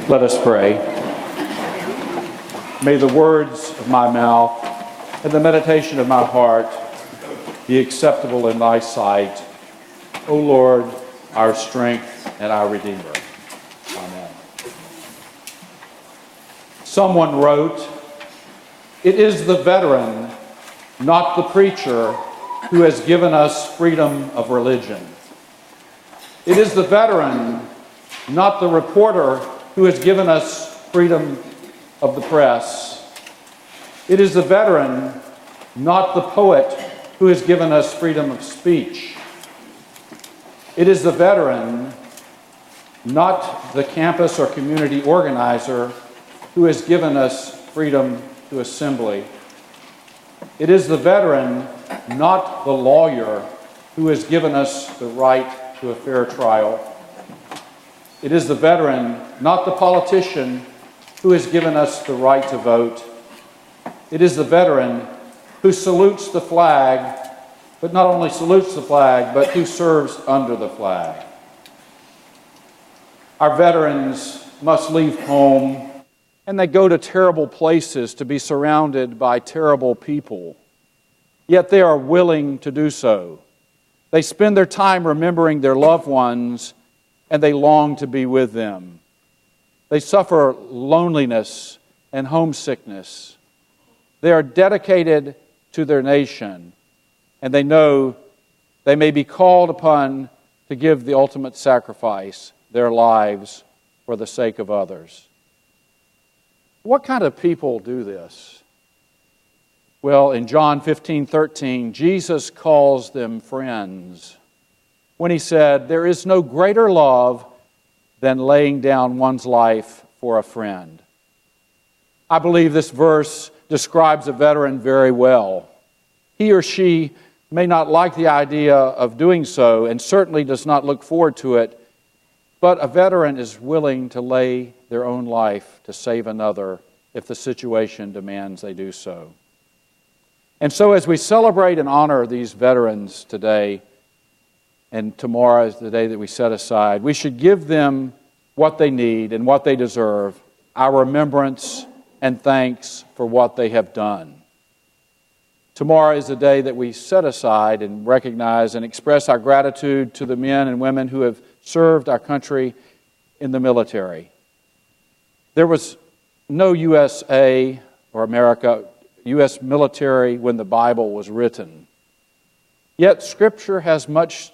Let us pray. May the words of my mouth and the meditation of my heart be acceptable in thy sight, O Lord, our strength and our Redeemer. Amen. Someone wrote, "It is the veteran, not the preacher, who has given us freedom of religion. It is the veteran, not the reporter, who has given us freedom of the press. It is the veteran, not the poet, who has given us freedom of speech. It is the veteran, not the campus or community organizer, who has given us freedom to assembly. It is the veteran, not the lawyer, who has given us the right to a fair trial. It is the veteran, not the politician, who has given us the right to vote. It is the veteran who salutes the flag, but not only salutes the flag, but who serves under the flag. Our veterans must leave home, and they go to terrible places to be surrounded by terrible people. Yet they are willing to do so. They spend their time remembering their loved ones, and they long to be with them. They suffer loneliness and homesickness. They are dedicated to their nation, and they know they may be called upon to give the ultimate sacrifice, their lives, for the sake of others. What kind of people do this? Well, in John 15:13, Jesus calls them friends when he said, "There is no greater love than laying down one's life for a friend." I believe this verse describes a veteran very well. He or she may not like the idea of doing so and certainly does not look forward to it, but a veteran is willing to lay their own life to save another if the situation demands they do so. And so as we celebrate and honor these veterans today, and tomorrow is the day that we set aside, we should give them what they need and what they deserve, our remembrance and thanks for what they have done. Tomorrow is the day that we set aside and recognize and express our gratitude to the men and women who have served our country in the military. There was no USA or America, U.S. military when the Bible was written. Yet Scripture has much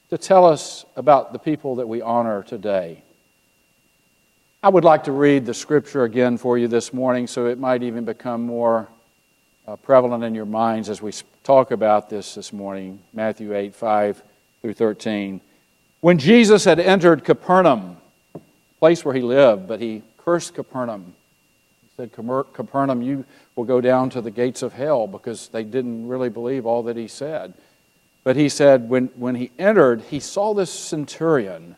to tell us about the people that we honor today. I would like to read the Scripture again for you this morning so it might even become more prevalent in your minds as we talk about this morning. Matthew 8, 5 through 13. When Jesus had entered Capernaum, the place where he lived, but he cursed Capernaum. He said, "Capernaum, you will go down to the gates of hell," because they didn't really believe all that he said. But he said when he entered, he saw this centurion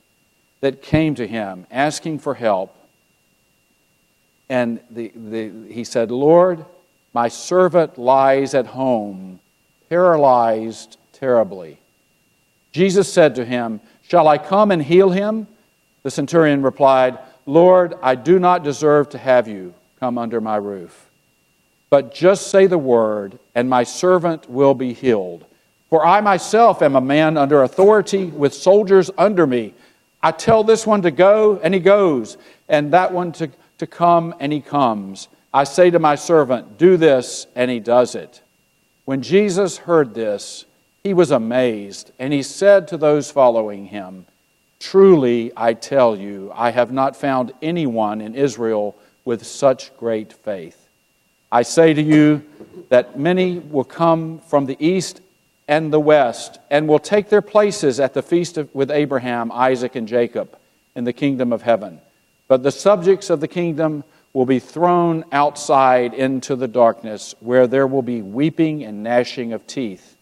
that came to him asking for help. And he said, "Lord, my servant lies at home, paralyzed terribly." Jesus said to him, "Shall I come and heal him?" The centurion replied, "Lord, I do not deserve to have you come under my roof. But just say the word, and my servant will be healed. For I myself am a man under authority with soldiers under me. I tell this one to go, and he goes, and that one to come, and he comes. I say to my servant, do this, and he does it." When Jesus heard this, he was amazed, and he said to those following him, "Truly, I tell you, I have not found anyone in Israel with such great faith. I say to you that many will come from the east and the west, and will take their places at the feast with Abraham, Isaac, and Jacob in the kingdom of heaven. But the subjects of the kingdom will be thrown outside into the darkness, where there will be weeping and gnashing of teeth."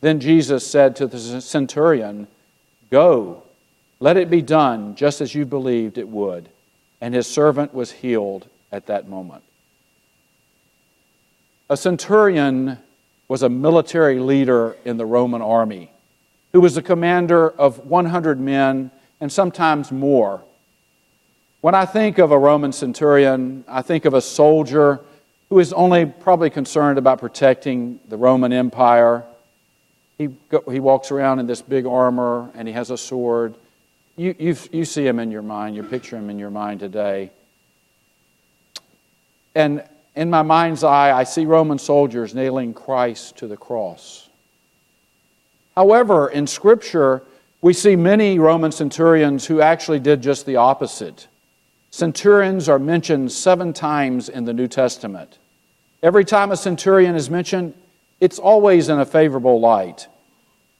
Then Jesus said to the centurion, "Go, let it be done just as you believed it would." And his servant was healed at that moment. A centurion was a military leader in the Roman army who was the commander of 100 men and sometimes more. When I think of a Roman centurion, I think of a soldier who is only probably concerned about protecting the Roman Empire. He walks around in this big armor and he has a sword. You see him in your mind, you picture him in your mind today. And in my mind's eye, I see Roman soldiers nailing Christ to the cross. However, in Scripture, we see many Roman centurions who actually did just the opposite. Centurions are mentioned 7 times in the New Testament. Every time a centurion is mentioned, it's always in a favorable light.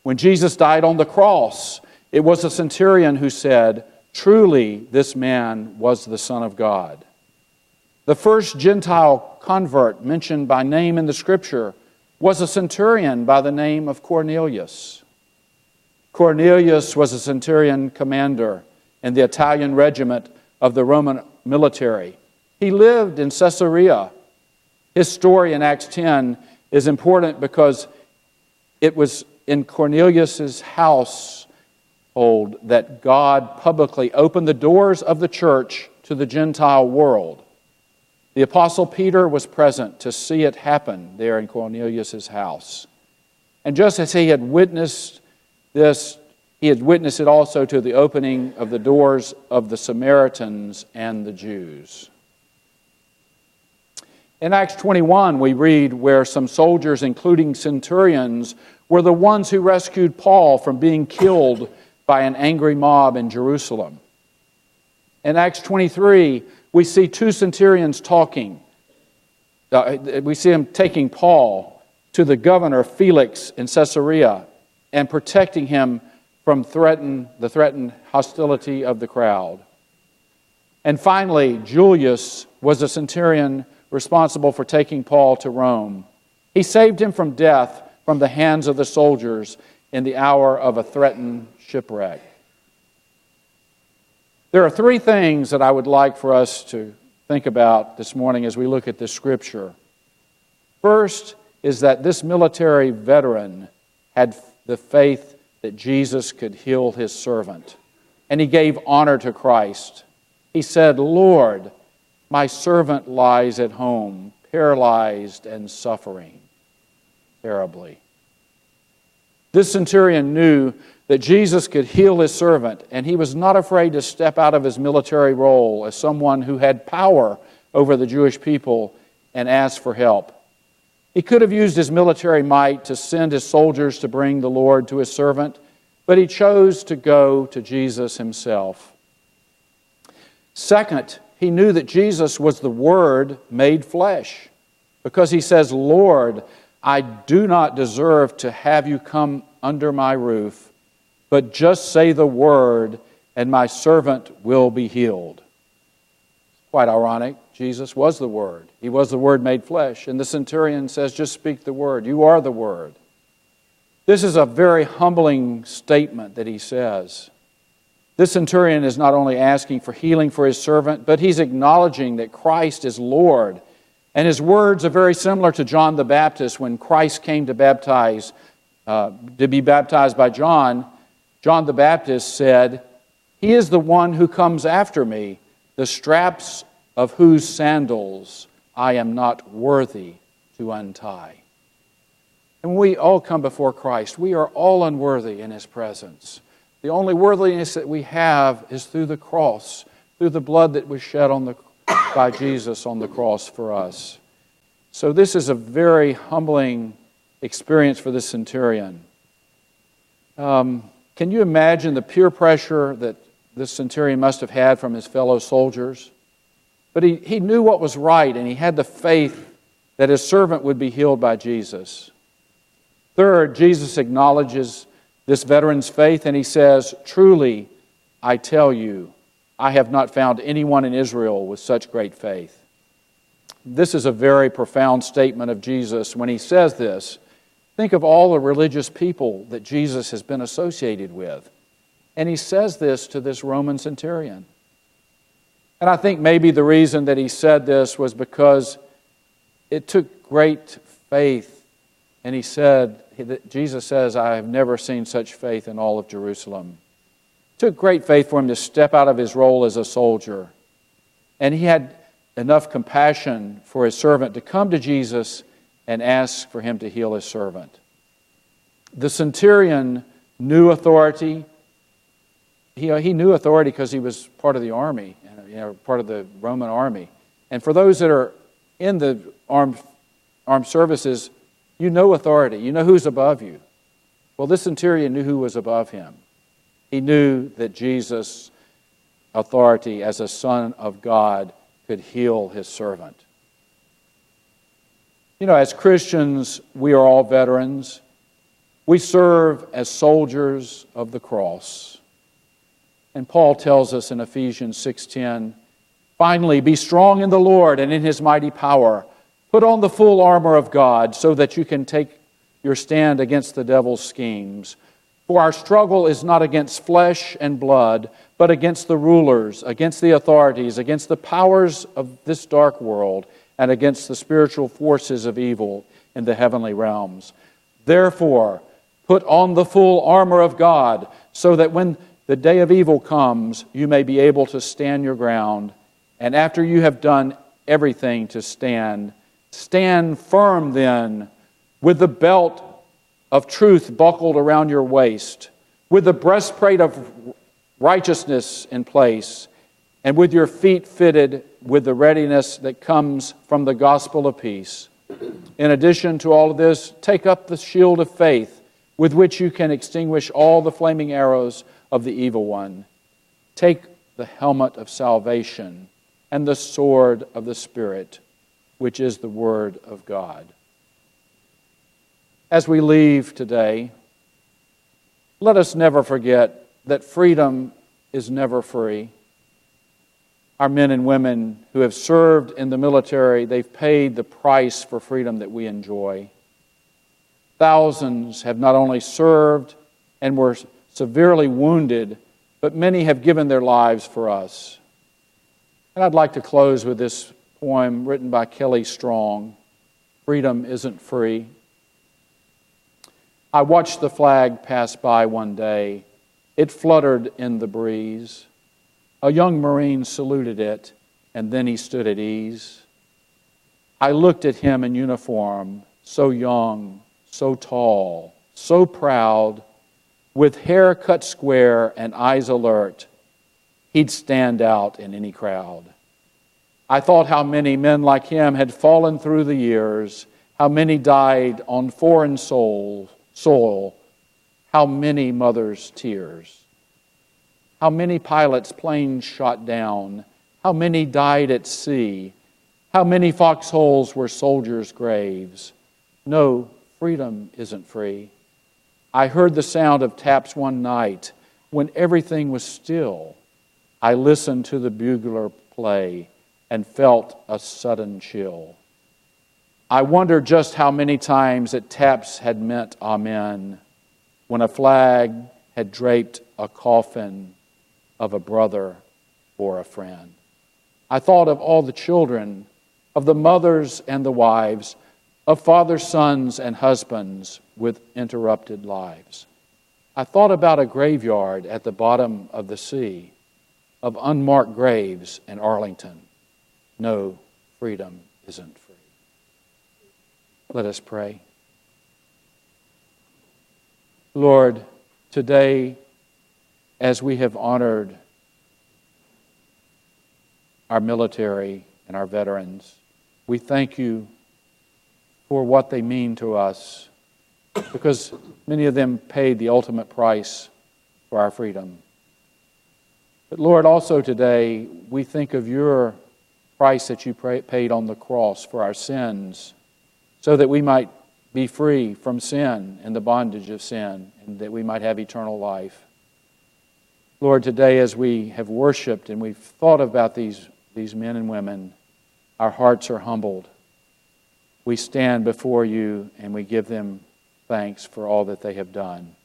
When Jesus died on the cross, it was a centurion who said, "Truly, this man was the Son of God." The first Gentile convert mentioned by name in the Scripture was a centurion by the name of Cornelius. Cornelius was a centurion commander in the Italian regiment of the Roman military. He lived in Caesarea. His story in Acts 10 is important because it was in Cornelius' household that God publicly opened the doors of the church to the Gentile world. The Apostle Peter was present to see it happen there in Cornelius' house. And just as he had witnessed this, he had witnessed it also to the opening of the doors of the Samaritans and the Jews. In Acts 21, we read where some soldiers, including centurions, were the ones who rescued Paul from being killed by an angry mob in Jerusalem. In Acts 23, we see 2 centurions talking. We see them taking Paul to the governor Felix in Caesarea and protecting him from the threatened hostility of the crowd. And finally, Julius was a centurion responsible for taking Paul to Rome. He saved him from death from the hands of the soldiers in the hour of a threatened shipwreck. There are 3 things that I would like for us to think about this morning as we look at this scripture. First is that this military veteran had the faith that Jesus could heal his servant, and he gave honor to Christ. He said, "Lord, my servant lies at home, paralyzed and suffering terribly." This centurion knew that Jesus could heal his servant, and he was not afraid to step out of his military role as someone who had power over the Jewish people and ask for help. He could have used his military might to send his soldiers to bring the Lord to his servant, but he chose to go to Jesus himself. Second, he knew that Jesus was the Word made flesh, because he says, "Lord, I do not deserve to have you come under my roof, but just say the word, and my servant will be healed." Quite ironic. Jesus was the Word. He was the Word made flesh. And the centurion says, "Just speak the word. You are the Word." This is a very humbling statement that he says. This centurion is not only asking for healing for his servant, but he's acknowledging that Christ is Lord. And his words are very similar to John the Baptist when Christ came to be baptized by John. John the Baptist said, "He is the one who comes after me, the straps of whose sandals I am not worthy to untie." And we all come before Christ. We are all unworthy in His presence. The only worthiness that we have is through the cross, through the blood that was shed by Jesus on the cross for us. So this is a very humbling experience for this centurion. Can you imagine the peer pressure that this centurion must have had from his fellow soldiers? But he knew what was right, and he had the faith that his servant would be healed by Jesus. Third, Jesus acknowledges this veteran's faith, and he says, "Truly, I tell you, I have not found anyone in Israel with such great faith." This is a very profound statement of Jesus when he says this. Think of all the religious people that Jesus has been associated with. And he says this to this Roman centurion. And I think maybe the reason that he said this was because it took great faith. And Jesus says, "I have never seen such faith in all of Jerusalem." It took great faith for him to step out of his role as a soldier And he had enough compassion for his servant to come to Jesus and ask for him to heal his servant. The centurion knew authority. He knew authority because he was part of the army, part of the Roman army. And for those that are in the armed services, you know authority. You know who's above you. Well, this centurion knew who was above him. He knew that Jesus' authority as a Son of God could heal his servant. As Christians, we are all veterans. We serve as soldiers of the cross. And Paul tells us in Ephesians 6:10, "Finally, be strong in the Lord and in His mighty power. Put on the full armor of God so that you can take your stand against the devil's schemes. For our struggle is not against flesh and blood, but against the rulers, against the authorities, against the powers of this dark world, and against the spiritual forces of evil in the heavenly realms. Therefore, put on the full armor of God, so that when the day of evil comes, you may be able to stand your ground. And after you have done everything to stand, stand firm then, with the belt of truth buckled around your waist, with the breastplate of righteousness in place, and with your feet fitted with the readiness that comes from the gospel of peace. In addition to all of this, take up the shield of faith, with which you can extinguish all the flaming arrows of the evil one. Take the helmet of salvation and the sword of the Spirit, which is the Word of God." As we leave today, let us never forget that freedom is never free. Our men and women who have served in the military, they've paid the price for freedom that we enjoy. Thousands have not only served and were severely wounded, but many have given their lives for us. And I'd like to close with this poem written by Kelly Strong, "Freedom Isn't Free." I watched the flag pass by one day. It fluttered in the breeze. A young Marine saluted it, and then he stood at ease. I looked at him in uniform, so young, so tall, so proud, with hair cut square and eyes alert. He'd stand out in any crowd. I thought how many men like him had fallen through the years, how many died on foreign soil, how many mothers' tears, how many pilots' planes shot down, how many died at sea, how many foxholes were soldiers' graves. No, freedom isn't free. I heard the sound of taps one night when everything was still. I listened to the bugler play and felt a sudden chill. I wondered just how many times that taps had meant amen when a flag had draped a coffin of a brother or a friend. I thought of all the children, of the mothers and the wives, of fathers, sons, and husbands with interrupted lives. I thought about a graveyard at the bottom of the sea, of unmarked graves in Arlington. No, freedom isn't free. Let us pray. Lord, today, as we have honored our military and our veterans, we thank you for what they mean to us, because many of them paid the ultimate price for our freedom. But Lord, also today, we think of your price that you paid on the cross for our sins, so that we might be free from sin and the bondage of sin, and that we might have eternal life. Lord, today as we have worshiped and we've thought about these men and women, our hearts are humbled. We stand before you and we give them thanks for all that they have done.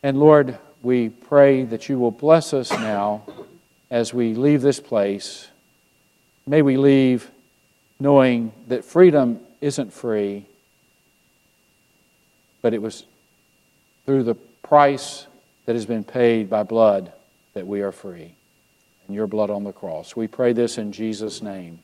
And Lord, we pray that you will bless us now as we leave this place. May we leave knowing that freedom isn't free, but it was through the price that has been paid by blood that we are free. and your blood on the cross. We pray this in Jesus' name.